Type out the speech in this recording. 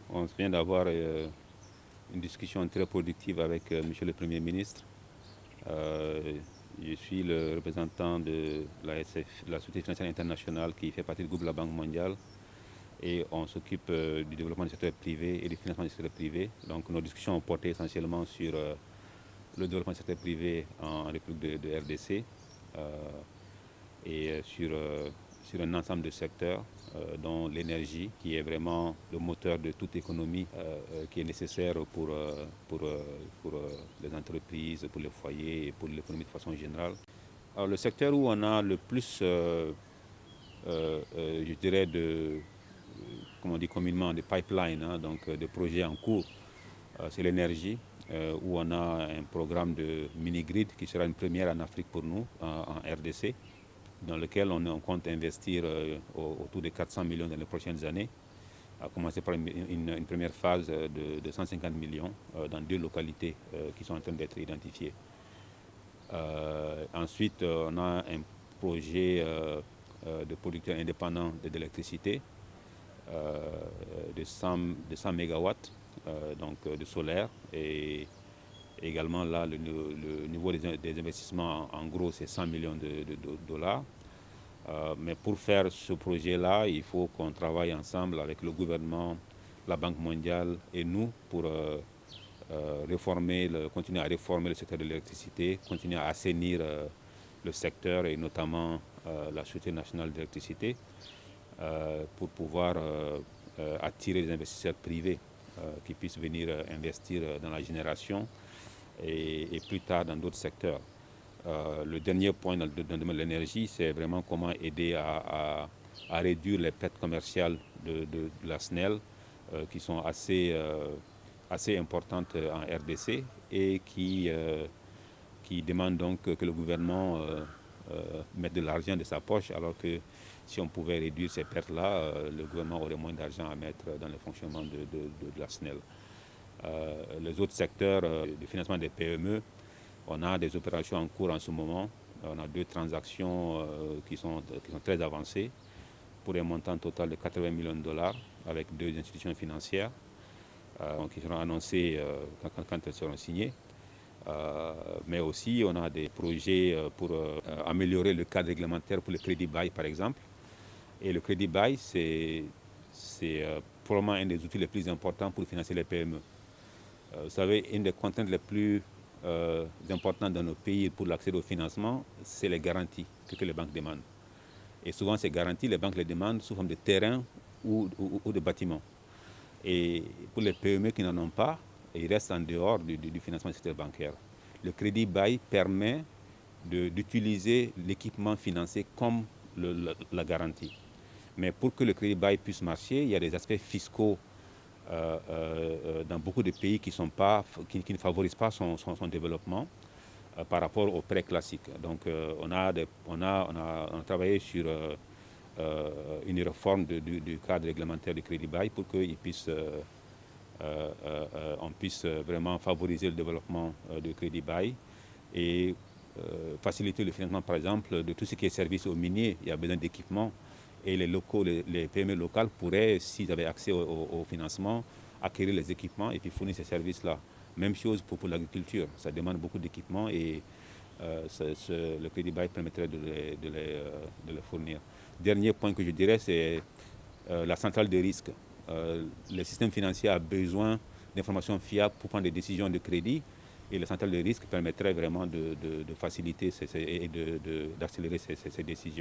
On vient d'avoir une discussion très productive avec Monsieur le Premier ministre. Je suis le représentant de la SF, la Société financière internationale, qui fait partie du groupe de la Banque mondiale. Et on s'occupe du développement du secteur privé et du financement du secteur privé. Donc nos discussions ont porté essentiellement sur le développement du secteur privé en République de RDC et sur un ensemble de secteurs, dont l'énergie, qui est vraiment le moteur de toute économie, qui est nécessaire pour les entreprises, pour les foyers et pour l'économie de façon générale. Alors, le secteur où on a le plus, je dirais, comme on dit communément, des pipelines, hein, donc de projets en cours, c'est l'énergie, où on a un programme de mini-grid qui sera une première en Afrique pour nous, en RDC, dans lequel on compte investir autour de 400 millions dans les prochaines années, à commencer par une première phase de 150 millions dans 2 localités qui sont en train d'être identifiées. Ensuite, on a un projet de producteurs indépendants d'électricité de 100 mégawatts, donc de solaire, et également là le niveau des investissements en gros c'est 100 millions de dollars. Mais pour faire ce projet-là, il faut qu'on travaille ensemble avec le gouvernement, la Banque mondiale et nous pour continuer à réformer le secteur de l'électricité, continuer à assainir le secteur et notamment la Société nationale d'électricité pour pouvoir attirer les investisseurs privés qui puissent venir investir dans la génération et plus tard dans d'autres secteurs. Le dernier point dans le domaine de l'énergie, c'est vraiment comment aider à réduire les pertes commerciales de la SNEL qui sont assez importantes en RDC et qui demandent donc que le gouvernement mette de l'argent de sa poche, alors que si on pouvait réduire ces pertes-là, le gouvernement aurait moins d'argent à mettre dans le fonctionnement de la SNEL. Les autres secteurs de financement des PME, on a des opérations en cours en ce moment. On a 2 transactions qui sont très avancées pour un montant total de 80 millions de dollars avec 2 institutions financières qui seront annoncées quand elles seront signées. Mais aussi, on a des projets pour améliorer le cadre réglementaire pour le crédit bail, par exemple. Et le crédit bail, c'est probablement un des outils les plus importants pour financer les PME. Vous savez, une des contraintes les plus importantes dans nos pays pour l'accès au financement, c'est les garanties que les banques demandent. Et souvent, ces garanties, les banques les demandent sous forme de terrain ou de bâtiments. Et pour les PME qui n'en ont pas, ils restent en dehors du financement du secteur bancaire. Le crédit bail permet d'utiliser l'équipement financé comme la garantie. Mais pour que le crédit bail puisse marcher, il y a des aspects fiscaux dans beaucoup de pays qui ne favorisent pas son développement par rapport aux prêts classiques. Donc on a travaillé sur une réforme du cadre réglementaire du crédit bail pour qu'on puisse vraiment favoriser le développement du crédit bail et faciliter le financement, par exemple, de tout ce qui est service aux miniers. Il y a besoin d'équipements et les PME locales pourraient, s'ils avaient accès au financement, acquérir les équipements et puis fournir ces services-là. Même chose pour l'agriculture. Ça demande beaucoup d'équipements et le crédit bail permettrait de les fournir. Dernier point que je dirais, c'est la centrale de risque. Le système financier a besoin d'informations fiables pour prendre des décisions de crédit et la centrale de risque permettrait vraiment de faciliter et d'accélérer ces décisions.